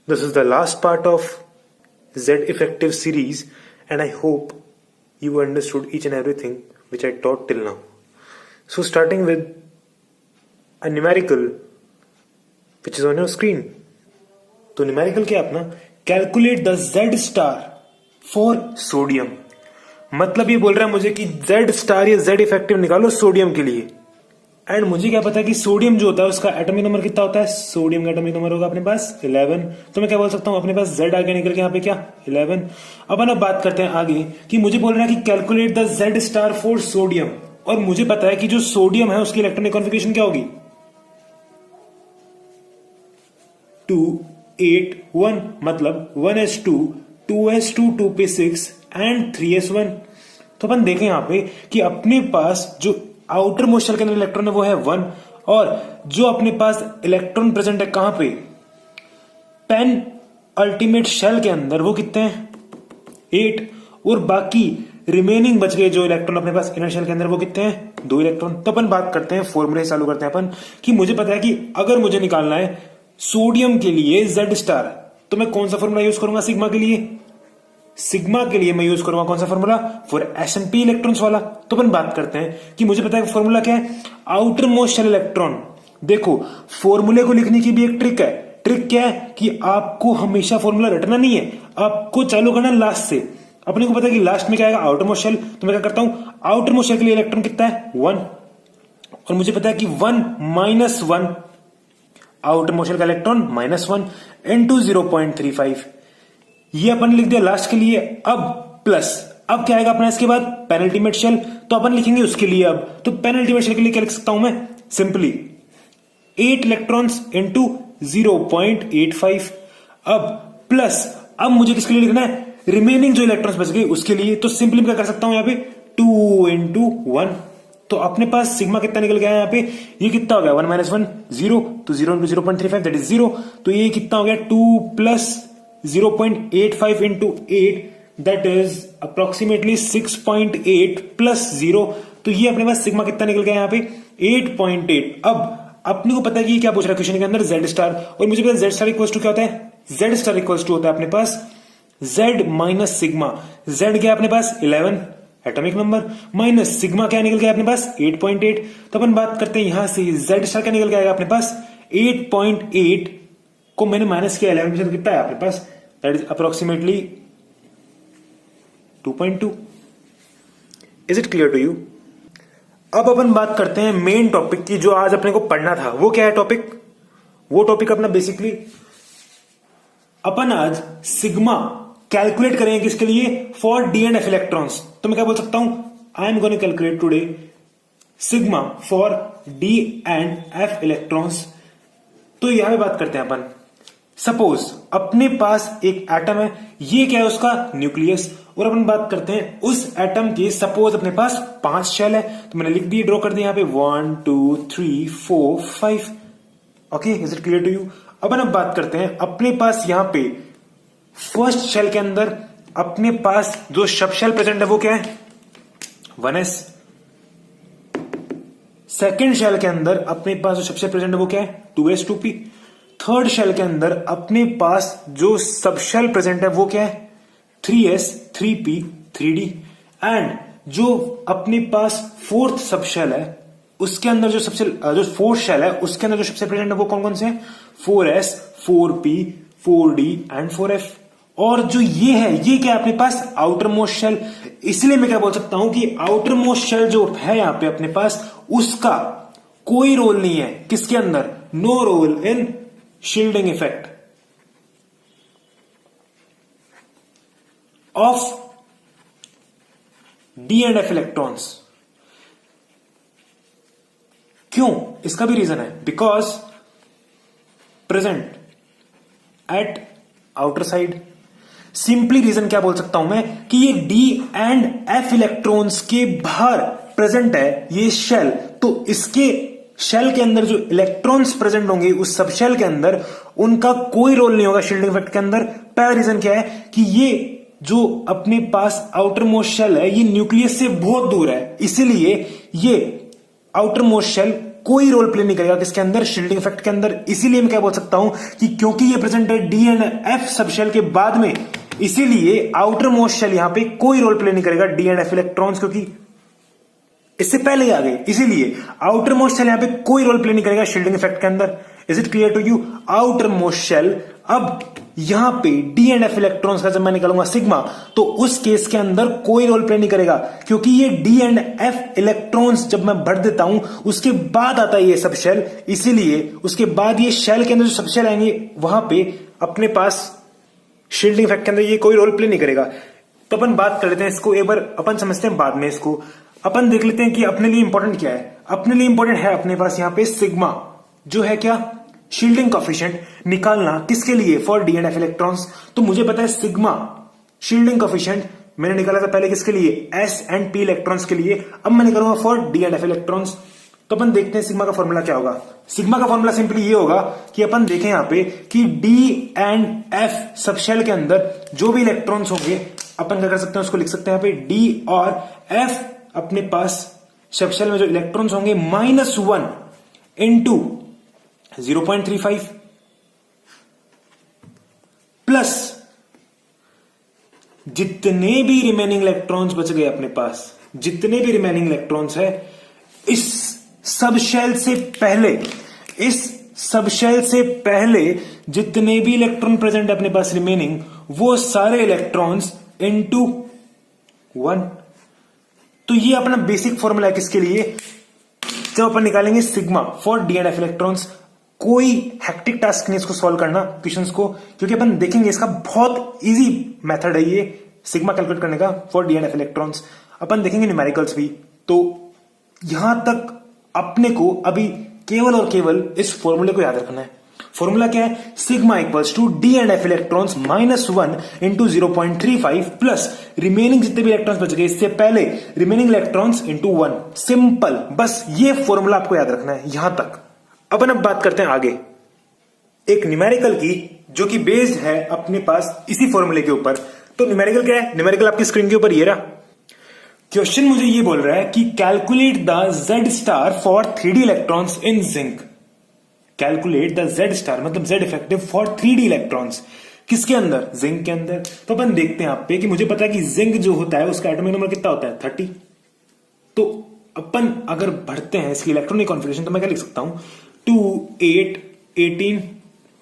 This is the last part of Z effective series, and I hope you understood each and everything which I taught till now. So starting with a numerical which is on your screen. तो numerical क्या अपना calculate the Z star for sodium. मतलब ये बोल रहा है मुझे कि Z स्टार या Z इफेक्टिव निकालो सोडियम के लिए। एंड मुझे क्या पता है कि सोडियम जो होता है उसका एटॉमिक नंबर कितना होता है। सोडियम का एटॉमिक नंबर होगा अपने पास 11। तो मैं क्या बोल सकता हूं, अपने पास Z आगे निकल के यहाँ पे क्या 11। अब बात करते हैं आगे कि मुझे बोल रहा है कि calculate the Z star for sodium, और मुझे पता है कि जो सोडियम है उसकी इलेक्ट्रॉनिक कॉन्फिगरेशन क्या होगी 281, मतलब 1s2 2s2 2p6 and 3s1। तो अपन देखें यहां पे कि अपने पास जो आउटर मोस्ट शेल के अंदर इलेक्ट्रॉन है वो है 1, और जो अपने पास इलेक्ट्रॉन प्रेजेंट है कहां पे पेन अल्टीमेट शेल के अंदर वो कितने हैं 8, और बाकी रिमेनिंग बच गए जो इलेक्ट्रॉन अपने पास इनर शेल के अंदर वो कितने हैं 2 इलेक्ट्रॉन। तो अपन बात करते हैं फॉर्मूले चालू करते हैं अपन कि मुझे पता है कि अगर मुझे निकालना है सोडियम के लिए Z स्टार, तो मैं कौन सा फॉर्मूला यूज करूंगा सिग्मा के लिए। सिग्मा के लिए मैं यूज करूंगा कौन सा फॉर्मूला फॉर S&P इलेक्ट्रॉन्स वाला। तो अपन बात करते हैं कि मुझे पता है फॉर्मूला क्या है आउटर मोस्ट शेल इलेक्ट्रॉन। देखो फॉर्मूले को लिखने की भी एक ट्रिक है। ट्रिक क्या है कि आपको हमेशा फॉर्मूला रटना नहीं है, आपको चालू करना लास्ट से। अपने को पता है कि लास्ट में क्या आएगा आउटर मोस्ट शेल, तो मैं क्या करता हूं आउटर मोस्ट शेल के लिए इलेक्ट्रॉन कितना है 1, और मुझे पता है कि 1 - 1 आउटर मोस्ट शेल का इलेक्ट्रॉन -1 into 0.35, ये अपन लिख दिया लास्ट के लिए। अब प्लस अब क्या आएगा अपना इसके बाद पेनल्टीमेट शेल, तो अपन लिखेंगे उसके लिए। अब तो पेनल्टीमेट शेल के लिए क्या लिख सकता हूं मैं सिंपली 8 इलेक्ट्रॉन्स इंटू 0.85। अब प्लस अब मुझे किसके लिए लिखना है रिमेनिंग जो इलेक्ट्रॉन्स बच गए उसके लिए। तो सिंपली मैं क्या कर सकता हूं यहाँ पे 2 into 1। तो अपने पास सिग्मा कितना निकल गया यहाँ पे, ये कितना हो गया 1 - 1 0, तो 0 into 0.35 दैट इज 0। तो ये कितना हो गया 2 plus 0.85 into 8 that is approximately 6.8 plus 0। तो ये अपने पास सिग्मा कितना निकल गया यहाँ पे 8.8। अब अपने को पता है कि ये क्या पूछ रहा है क्वेश्चन के अंदर Z स्टार, और मुझे पता है Z स्टार इक्वल्स टू क्या होता है Z स्टार इक्वल्स टू होता है अपने पास Z माइनस सिग्मा। Z क्या अपने पास 11 एटॉमिक नंबर, माइनस सिग्मा क्या निकल गया अपने पास 8.8। तो अपन बात करते हैं यहां से Z स्टार क्या निकल गया अपने पास 8.8 को मैंने माइनस किया 11 में, कितना है अपने पास that is approximately 2.2। Is it clear to you. अब अपन बात करते हैं मेन टॉपिक की जो आज अपने को पढ़ना था। वो क्या है टॉपिक, वो टॉपिक अपना बेसिकली अपन आज सिग्मा कैलकुलेट करेंगे किसके लिए for D and F electrons. तो मैं क्या बोल सकता हूं I am going to calculate today sigma for D and F electrons. तो यहां पे बात करते हैं अपन सपोज अपने पास एक एटम है, ये क्या है उसका न्यूक्लियस, और अपन बात करते हैं उस एटम के सपोज अपने पास 5 शेल है। तो मैंने लिख दिए ड्रॉ कर दिया यहाँ पे 1 2 3 4 5। Okay is it clear to you. अब बात करते हैं अपने पास यहाँ पे फर्स्ट शेल के अंदर अपने पास जो सब शेल प्रेजेंट है वो क्या है 1s। सेकेंड शेल के अंदर अपने पास जो सब शेल प्रेजेंट है वो क्या है 2s 2p। थर्ड शेल के अंदर अपने पास जो सब शेल प्रेजेंट है वो क्या है 3s 3p 3d। एंड जो अपने पास फोर्थ सब शेल है उसके अंदर जो सबसे जो फोर्थ शेल है उसके अंदर जो सबसे प्रेजेंट है वो कौन कौन से हैं 4s 4p 4d and 4f। और जो ये है ये क्या है अपने पास आउटर मोस्ट शेल। इसलिए मैं क्या बोल सकता हूं कि आउटर मोस्ट शेल जो है यहां पे अपने पास उसका कोई रोल नहीं है किसके अंदर, no role in shielding effect of d and F electrons. क्यों, इसका भी रीजन है because present at outer side. Simply reason क्या बोल सकता हूं मैं कि ये डी एंड एफ इलेक्ट्रॉन्स के बाहर प्रेजेंट है ये शेल, तो इसके शेल के अंदर जो इलेक्ट्रॉन्स प्रेजेंट होंगे उस सब शेल के अंदर उनका कोई रोल नहीं होगा शील्डिंग इफेक्ट के अंदर। पहला रीजन क्या है कि ये जो अपने पास आउटर मोस्ट शेल है ये न्यूक्लियस से बहुत दूर है, इसीलिए ये आउटर मोस्ट शेल कोई रोल प्ले नहीं करेगा किसके अंदर, शील्डिंग इफेक्ट के अंदर। इसीलिए मैं क्या बोल सकता हूं कि क्योंकि ये प्रेजेंट है d and f subshell के बाद में, इसीलिए आउटर मोस्ट शेल यहां पे कोई रोल प्ले नहीं करेगा डी एंड एफ इलेक्ट्रॉन्स, क्योंकि इससे पहले ही आ गए, इसीलिए आउटर मोस्ट शेल यहां पे कोई रोल प्ले नहीं करेगा शील्डिंग इफेक्ट के अंदर। Is it clear to you? Outermost shell, अब यहां पे डी एंड एफ इलेक्ट्रॉन्स का जब मैं निकालूंगा सिग्मा, तो उस केस के अंदर कोई रोल प्ले नहीं करेगा, क्योंकि ये डी एंड एफ इलेक्ट्रॉन्स जब मैं भर देता हूं उसके बाद आता है ये सब शेल, इसीलिए उसके बाद ये शेल के अंदर जो सब शेल आएंगे वहां पे अपने पास शील्डिंग इफेक्ट के अंदर ये कोई रोल प्ले नहीं करेगा। तो अपन बात कर लेते हैं इसको, एक बार अपन समझते हैं, बाद में इसको अपन देख लेते हैं कि अपने लिए इंपॉर्टेंट क्या है। अपने लिए इंपॉर्टेंट है अपने पास यहां पे सिग्मा, जो है क्या, शील्डिंग कोएफिशिएंट निकालना, किसके लिए, for D and F electrons. तो मुझे पता है सिग्मा शील्डिंग कोएफिशिएंट मैंने निकाला था पहले किसके लिए, एस एंड पी इलेक्ट्रॉन्स के लिए, अब मैं निकालूंगा for D and F electrons. तो अपन देखते हैं सिग्मा का फॉर्मूला क्या होगा। सिग्मा का फॉर्मूला सिंपली ये होगा कि अपन देखें यहां पे कि d and f subshell के अंदर जो भी इलेक्ट्रॉन्स होंगे अपन क्या कर सकते हैं, उसको लिख सकते हैं यहां पे डी और एफ अपने पास सब शेल में जो इलेक्ट्रॉन्स होंगे -1 इंटू 0.35 प्लस जितने भी रिमेनिंग इलेक्ट्रॉन्स बच गए अपने पास, जितने भी रिमेनिंग इलेक्ट्रॉन्स है इस सब शेल से पहले, इस सब शेल से पहले जितने भी इलेक्ट्रॉन प्रेजेंट है अपने पास रिमेनिंग, वो सारे इलेक्ट्रॉन्स इनटू 1। तो ये अपना बेसिक फॉर्मूला है किसके लिए, जब अपन निकालेंगे sigma for D and F electrons. कोई हेक्टिक टास्क नहीं इसको सॉल्व करना क्वेश्चंस को, क्योंकि अपन देखेंगे इसका बहुत इजी मेथड है ये सिग्मा कैलकुलेट करने का for D and F electrons. अपन देखेंगे न्यूमेरिकल्स भी। तो यहां तक अपने को अभी केवल और केवल इस फॉर्मूले को याद रखना है। फॉर्मूला क्या है, sigma equals to d and F electrons -1 into 0.35 plus remaining जितने भी इलेक्ट्रॉन्स बच गए इससे पहले रिमेनिंग इलेक्ट्रॉन्स इंटू 1। सिंपल, बस ये फॉर्मूला आपको याद रखना है यहां तक। अपन अब बात करते हैं आगे एक न्यूमेरिकल की, जो कि बेस्ड है अपने पास इसी फॉर्मूले के ऊपर। तो न्यूमेरिकल क्या है, न्यूमेरिकल आपकी स्क्रीन के ऊपर ये रहा। क्वेश्चन मुझे ये बोल रहा है कि calculate the Z star for 3D electrons in zinc. Calculate the Z star मतलब Z effective for 3D electrons, किसके अंदर, जिंक के अंदर। तो अपन देखते हैं आप पे कि मुझे पता है कि जिंक जो होता है उसका एटॉमिक नंबर कितना होता है, 30। तो अपन अगर बढ़ते हैं इसकी इलेक्ट्रॉनिक कॉन्फ़िगरेशन, तो मैं क्या लिख सकता हूं, 2 8 18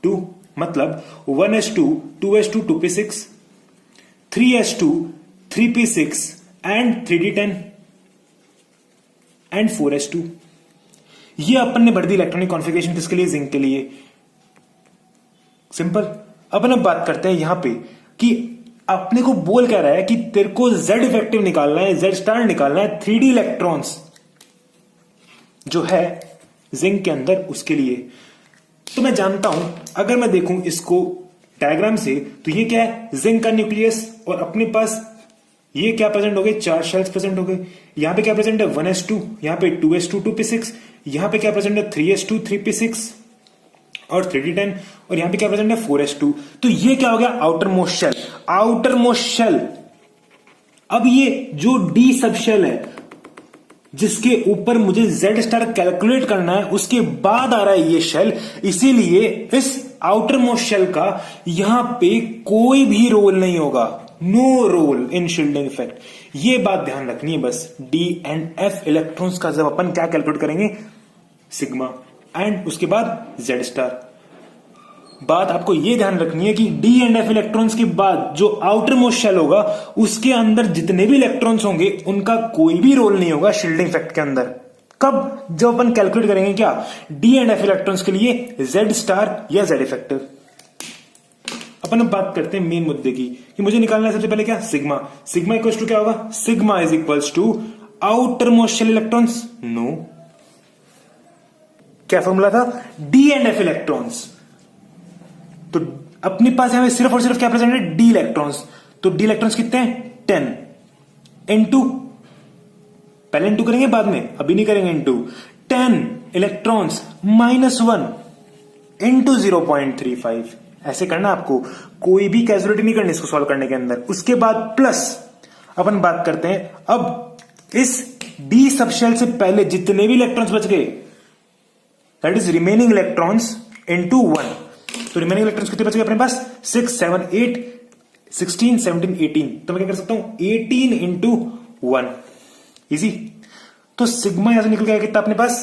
2 मतलब 1s2 2s2 2p6 3s2 3p6 and 3d10 and 4s2। ये अपन ने बढ़ दी इलेक्ट्रॉनिक कॉन्फ़िगरेशन किसके लिए, जिंक के लिए। सिंपल। अपन अब बात करते हैं यहां पे कि अपने को बोल क्या रहा है कि तेरे को Z इफेक्टिव निकालना है, Z स्टार निकालना है 3D इलेक्ट्रॉन्स जो है जिंक के अंदर, उसके लिए। तो मैं जानता हूं, अगर मैं देखूं इसको डायग्राम से, तो ये क्या है, जिंक का न्यूक्लियस, और अपने पास ये क्या प्रेजेंट हो गए, 4 शेल्स प्रेजेंट हो गए। यहां पे क्या प्रेजेंट है, 1s2, यहां पे 2s2 2p6, यहां पे क्या प्रेजेंट है, 3s2 3p6 और 3d10, और यहां पे क्या प्रेजेंट है, 4s2। तो ये क्या हो गया, outermost shell. Outermost shell, अब ये जो डी सब शेल है जिसके ऊपर मुझे Z स्टार कैलकुलेट करना है, उसके बाद आ रहा है ये शेल, इसीलिए इस आउटर मोस्ट शेल का यहां पे कोई भी रोल नहीं होगा, no role in shielding effect. ये बात ध्यान रखनी है बस। डी एंड एफ इलेक्ट्रॉन्स का जब अपन क्या कैलकुलेट करेंगे, सिग्मा, एंड उसके बाद Z स्टार। बात आपको यह ध्यान रखनी है कि डी एंड एफ इलेक्ट्रॉन्स के बाद जो आउटर मोस्ट शेल होगा उसके अंदर जितने भी इलेक्ट्रॉन्स होंगे उनका कोई भी रोल नहीं होगा शील्डिंग इफेक्ट के अंदर। कब, जब अपन कैलकुलेट करेंगे क्या, डी एंड एफ इलेक्ट्रॉन्स के लिए Z स्टार या Z इफेक्टिव। अपन अब बात करते हैं मेन मुद्दे की कि मुझे निकालना है सबसे पहले क्या, सिग्मा। सिग्मा इक्वल्स टू क्या होगा, sigma is equals to outermost shell electrons, no, क्या फॉर्मूला था, डी एंड एफ इलेक्ट्रॉन्स। तो अपने पास यहां सिर्फ और सिर्फ क्या प्रेजेंट है, डी इलेक्ट्रॉन्स। तो डी इलेक्ट्रॉन्स कितने हैं, 10 इनटू, पहले इनटू करेंगे बाद में, अभी नहीं करेंगे इनटू, 10 इलेक्ट्रॉन्स -1 इनटू 0.35। ऐसे करना आपको, कोई भी कैजुअलिटी नहीं करनी इसको सॉल्व करने के अंदर। उसके बाद प्लस अपन बात करते हैं अब इस डी सब शेल से पहले जितने भी इलेक्ट्रॉन्स बच गए that is remaining electrons into 1। तो रिमेनिंग इलेक्ट्रॉन्स कितने बच गए अपने पास? 6, 7, 8, 16, 17, 18। तो मैं क्या कर सकता हूं? 18 इंटू 1, इजी। तो सिग्मा यहां से निकल गया कितना अपने पास?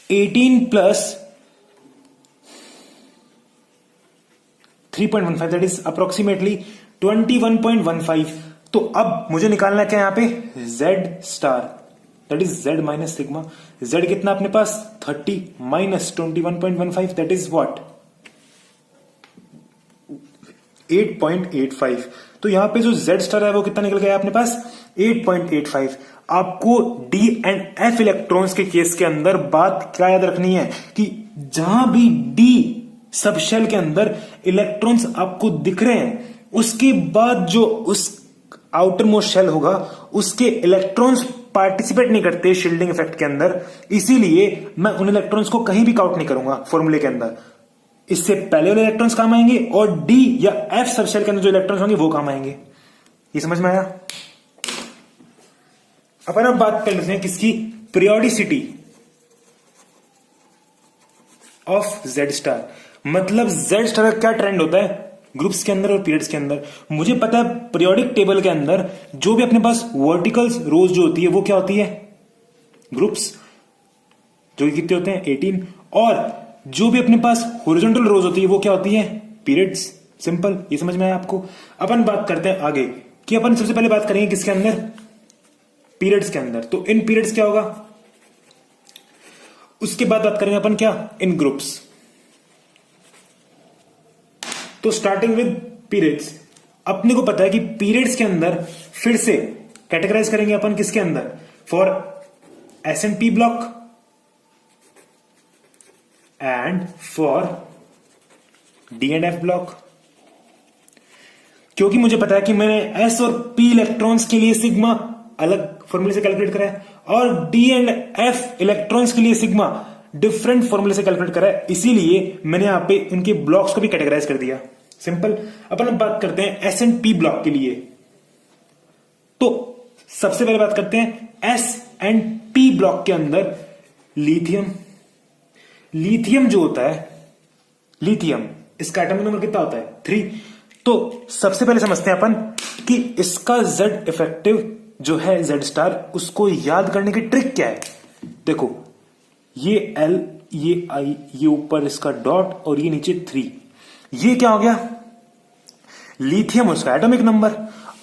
18 प्लस 3.15, दैट इज अप्रोक्सीमेटली 21.15। तो अब मुझे निकालना क्या यहां पे? Z star, that is Z minus sigma. Z कितना अपने पास? 30 माइनस 21.15, दैट इज व्हाट? 8.85। तो यहां पे जो Z स्टार है वो कितना निकल गया अपने पास? 8.85। आपको D एंड F इलेक्ट्रॉन्स के केस के अंदर बात क्या याद रखनी है कि जहां भी D सब शेल के अंदर इलेक्ट्रॉन्स आपको दिख रहे हैं, उसके बाद जो उस आउटर मोस्ट शेल होगा उसके इलेक्ट्रॉन्स पार्टिसिपेट नहीं करते शील्डिंग इफेक्ट के अंदर, इसीलिए मैं उन इलेक्ट्रॉन्स को कहीं भी काउंट नहीं करूंगा फॉर्मूले के अंदर। इससे पहले वाले इलेक्ट्रॉन्स काम आएंगे और डी या एफ सब शेल के अंदर जो इलेक्ट्रॉन्स होंगे वो काम आएंगे। ये समझ में आया? अपन अब बात कर लेते हैं किसकी? Periodicity of Z star. मतलब जेड स्टार का क्या ट्रेंड होता है ग्रुप्स के अंदर और पीरियड्स के अंदर। मुझे पता है पीरियोडिक टेबल के अंदर जो भी अपने पास वर्टिकल रोज जो होती है वो क्या होती है? ग्रुप्स, जो कि कितने होते हैं? 18। और जो भी अपने पास हॉरिजॉन्टल रोज होती है वो क्या होती है? पीरियड्स। सिंपल, ये समझ में आया आपको? अपन बात करते हैं आगे कि अपन सबसे पहले बात करेंगे किसके अंदर? पीरियड्स के अंदर। तो इन पीरियड्स क्या होगा? उसके बाद बात करेंगे अपन क्या? इन ग्रुप्स। तो स्टार्टिंग विद पीरियड्स, अपने को पता है कि पीरियड्स के अंदर फिर से कैटेगराइज करेंगे अपन किसके अंदर? For S and P block and for D and F block. क्योंकि मुझे पता है कि मैंने एस और पी इलेक्ट्रॉन्स के लिए सिग्मा अलग फॉर्मूले से कैलकुलेट करा है और डी एंड एफ इलेक्ट्रॉन्स के लिए सिग्मा डिफरेंट फॉर्मूले से कैलकुलेट करा है, इसीलिए मैंने यहां पे उनके ब्लॉक्स को भी कैटेगराइज कर दिया। सिंपल। अपन अब बात करते हैं एस एंड पी ब्लॉक के लिए। तो सबसे पहले बात करते हैं एस एंड पी ब्लॉक के अंदर लिथियम। लिथियम जो होता है, लिथियम इसका एटॉमिक नंबर कितना होता है? 3। तो सबसे पहले समझते हैं अपन कि इसका Z इफेक्टिव जो है Z स्टार, उसको याद करने की ट्रिक क्या है। देखो, ये L, ये I, ये ऊपर इसका डॉट और ये नीचे 3, ये क्या हो गया? लिथियम उसका एटॉमिक नंबर।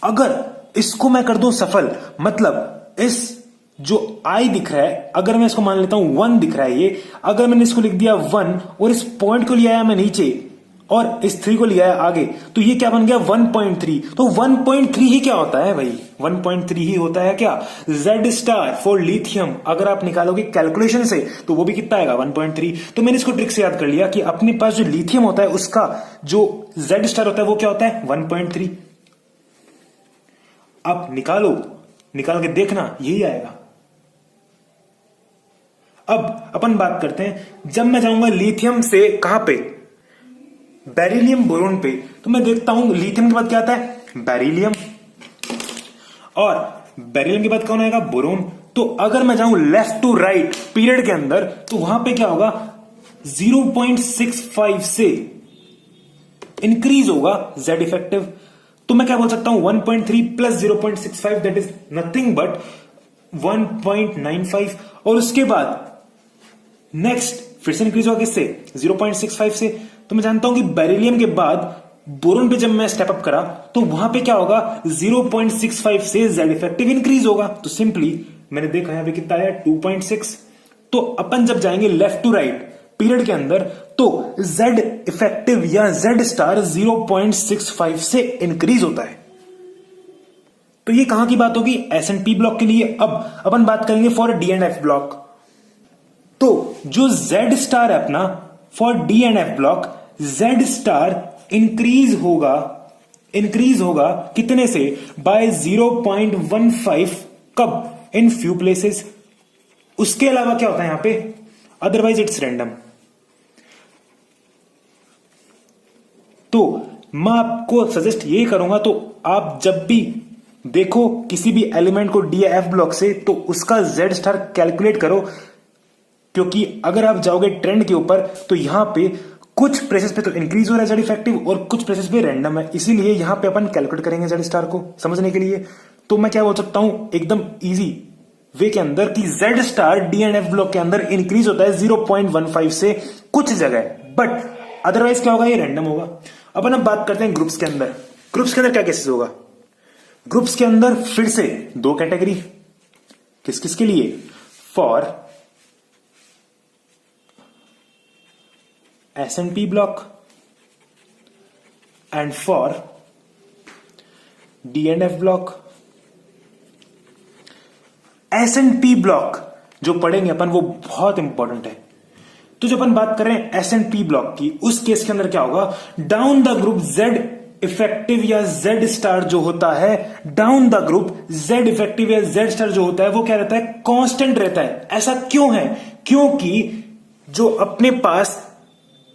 अगर इसको मैं कर दूं सफल, मतलब इस जो I दिख रहा है, अगर मैं इसको मान लेता हूं 1 दिख रहा है ये, अगर मैंने इसको लिख दिया 1 और इस पॉइंट को लिया है मैं नीचे और इस 3 को लिया है आगे, तो ये क्या बन गया? 1.3। तो 1.3 ही क्या होता है भाई? 1.3 ही होता है क्या? Z star for lithium. अगर आप निकालोगे कैलकुलेशन से तो वो भी कितना आएगा? 1.3। तो मैंने इसको ट्रिक से याद कर लिया कि अपने पास जो लिथियम होता है उसका जो Z स्टार होता है वो क्या होता है? 1.3। आप निकालो, निकाल के देखना, यही आएगा। अब अपन बात करते हैं, जब मैं जाऊंगा लिथियम से कहां पे? बेरिलियम बोरोन पे, तो मैं देखता हूं लिथियम के बाद क्या आता है? बेरिलियम, और बेरिलियम के बाद कौन आएगा? बोरोन। तो अगर मैं जाऊं लेफ्ट टू राइट पीरियड के अंदर, तो वहां पे क्या होगा? 0.65 से इंक्रीज होगा Z इफेक्टिव। तो मैं क्या बोल सकता हूं? 1.3 plus 0.65, that is nothing but 1.95। और उसके बाद नेक्स्ट फिर से इंक्रीज होगा किससे? 0.65 से। तो मैं जानता हूं कि बेरिलियम के बाद बोरोन पे जब मैं स्टेप अप करा तो वहां पे क्या होगा? 0.65 से Z इफेक्टिव इंक्रीज होगा। तो सिंपली मैंने देखा यहां पे कितना आया? 2.6। तो अपन जब जाएंगे लेफ्ट टू राइट पीरियड के अंदर, तो Z इफेक्टिव या Z स्टार 0.65 से इंक्रीज होता है। तो ये कहां की बात होगी? एस एंड पी ब्लॉक के लिए। अब अपन बात करेंगे for D and F block. तो जो Z स्टार है अपना for D and F block, Z star increase होगा कितने से? बाय 0.15। कब? In few places. उसके अलावा क्या होता है यहां पे? Otherwise it's random. तो मैं आपको सजेस्ट यही करूंगा, तो आप जब भी देखो किसी भी एलिमेंट को डी एफ ब्लॉक से तो उसका जेड स्टार कैलकुलेट करो, क्योंकि अगर आप जाओगे ट्रेंड के ऊपर तो यहां पे कुछ प्लेसेस पे तो इंक्रीज हो रहा है जेड इफेक्टिव और कुछ प्लेसेस पे रैंडम है, इसीलिए यहां पे अपन कैलकुलेट करेंगे जेड स्टार को समझने के लिए। तो मैं क्या बोल सकता हूं एकदम इजी वे के अंदर कि Z star D and F block के अंदर इंक्रीज होता है 0.15 से कुछ जगह, बट अदरवाइज क्या होगा, ये रैंडम होगा। अपन अब बात करते हैं ग्रुप्स के अंदर। ग्रुप्स के अंदर क्या केसेस होगा? ग्रुप्स के अंदर फिर से दो कैटेगरी, किस किस के लिए? For S and P block and for D and F block. S and P block जो पढ़ेंगे अपन वो बहुत इंपॉर्टेंट है। तो जो अपन बात कर रहे हैं एस एंड पी ब्लॉक की, उस केस के अंदर क्या होगा, down the group Z effective या जेड स्टार जो होता है, down the group Z effective या जेड स्टार जो होता है वो क्या रहता है, कांस्टेंट रहता है। ऐसा क्यों है? क्योंकि जो अपने पास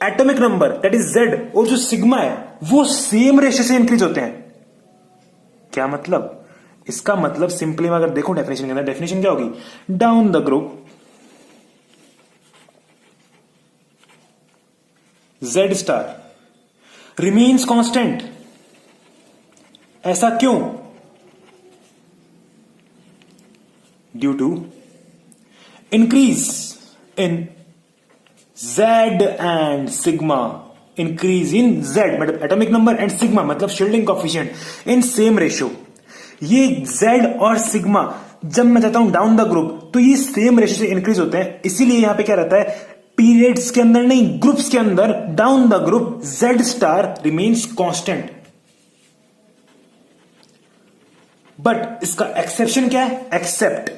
atomic number that is Z और जो सिग्मा है वो सेम रेशियो से इंक्रीज होते हैं। क्या मतलब? इसका मतलब सिंपली मैं अगर देखूं डेफिनेशन के अंदर, डेफिनेशन क्या होगी, down the group Z star remains constant. ऐसा क्यों? Due to increase in Z and sigma, increase in Z मतलब एटॉमिक नंबर एंड सिग्मा मतलब shielding coefficient in same ratio. ये जेड और सिग्मा जब मैं जाता हूं डाउन द ग्रुप तो ये सेम रेशियो से इंक्रीज होते हैं, इसीलिए यहां पे क्या रहता है, पीरियड्स के अंदर नहीं ग्रुप्स के अंदर down the group Z star remains constant. But इसका एक्सेप्शन क्या है, एक्सेप्ट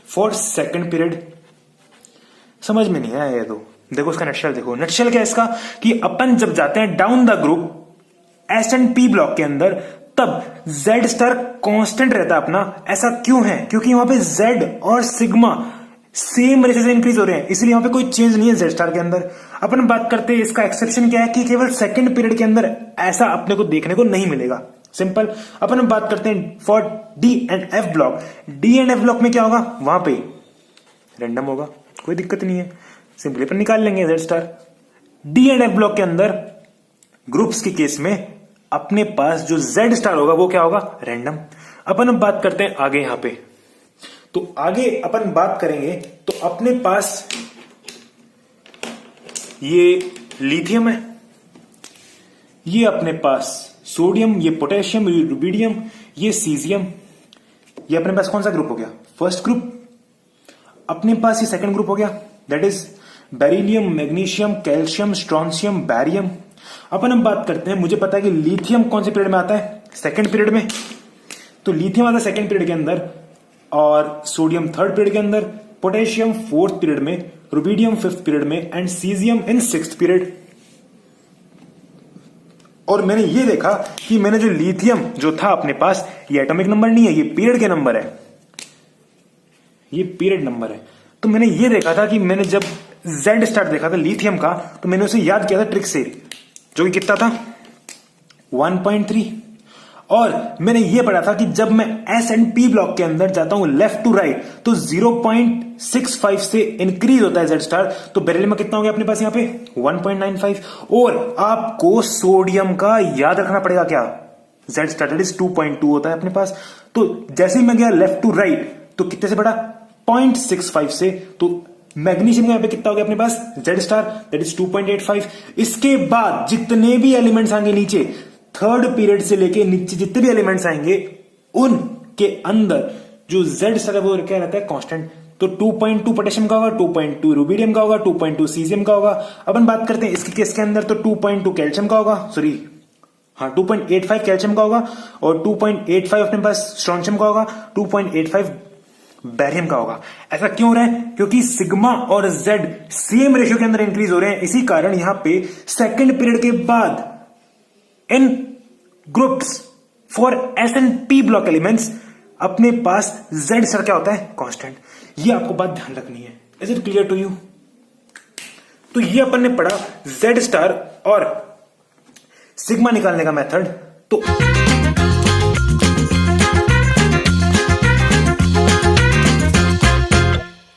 फॉर सेकंड पीरियड। समझ में नहीं आया ये तो देखो इसका नटशेल देखो। नटशेल क्या है इसका कि अपन जब जाते हैं down the group S and P block के अंदर तब जेड स्टार कांस्टेंट रहता है अपना। ऐसा क्यों है? क्योंकि वहां पे जेड और सिग्मा सेम रेशियो से इंक्रीज हो रहे हैं, इसलिए वहां पे कोई चेंज नहीं है जेड स्टार के अंदर। अपन बात करते हैं इसका एक्सेप्शन क्या है कि केवल सेकंड पीरियड के अंदर ऐसा अपने को देखने को नहीं मिलेगा। सिंपल। अपन बात करते हैं for D and F block. D and F block में क्या होगा, वहां पे रैंडम होगा, कोई दिक्कत नहीं है, सिंपली अपन निकाल लेंगे Z star. D and F block के अंदर ग्रुप्स के केस में अपने पास जो जेड स्टार होगा वो क्या होगा, रैंडम। अपन अब बात करते हैं आगे यहां पे। तो आगे अपन बात करेंगे तो अपने पास ये लिथियम है, ये अपने पास सोडियम, ये पोटेशियम, ये रुबिडियम, ये सीजियम। ये अपने पास कौन सा ग्रुप हो गया, फर्स्ट ग्रुप। अपने पास ये सेकंड ग्रुप हो गया that is beryllium, magnesium, calcium, strontium, barium. अपन हम बात करते हैं, मुझे पता है कि लिथियम कौन से पीरियड में आता है, सेकंड पीरियड में। तो लिथियम आता है सेकंड पीरियड के अंदर और सोडियम थर्ड पीरियड के अंदर, पोटेशियम फोर्थ पीरियड में, रुबिडियम फिफ्थ पीरियड में and caesium in sixth period. और मैंने ये देखा कि मैंने जो लिथियम जो था अपने पास, ये एटॉमिक नंबर नहीं है, ये पीरियड के नंबर है, ये पीरियड नंबर है। तो मैंने ये देखा था कि मैंने जब जेड स्टार देखा था लिथियम का तो मैंने उसे याद किया था ट्रिक से, जो कि कितना था 1.3। और मैंने ये पढ़ा था कि जब मैं एस एंड पी ब्लॉक के अंदर जाता हूं लेफ्ट टू राइट तो 0.65 से इंक्रीज होता है जेड स्टार। तो बेरिलियम में कितना हो गया अपने पास यहां पे 1.95। और आपको सोडियम का याद रखना पड़ेगा क्या, जेड स्टार दैट इज 2.2 होता है अपने पास। तो जैसे ही मैं गया लेफ्ट टू राइट तो कितने से बढ़ा 0.65 से। तो मैग्नीशियम का यहां पे कितना हो गया अपने पास जेड स्टार दैट इज 2.85। इसके बाद जितने भी एलिमेंट्स आएंगे नीचे थर्ड पीरियड से लेके नीचे जितने भी एलिमेंट्स आएंगे उनके अंदर जो जेड स्टार है वो क्या रहता है, कांस्टेंट। तो 2.2 पोटेशियम का होगा, 2.2 रुबिडियम का होगा, 2.2 सीजियम का होगा। अपन बात करते हैं इसके केस के अंदर तो 2.2 कैल्शियम का होगा, सॉरी हाँ 2.85 कैल्शियम का होगा और 2.85 अपने पास स्ट्रॉन्शियम का होगा, 2.85 बैरियम का होगा। ऐसा क्यों हो रहा है, क्योंकि सिग्मा और जेड सेम रेशियो के अंदर इंक्रीज हो रहे हैं। इसी कारण यहां पे सेकंड पीरियड के बाद in groups for S and P block elements अपने पास जेड स्टार क्या होता है, कांस्टेंट। ये आपको बात ध्यान रखनी है। Is it clear to you? तो ये अपन ने पढ़ा जेड स्टार और सिग्मा निकालने का मेथड। तो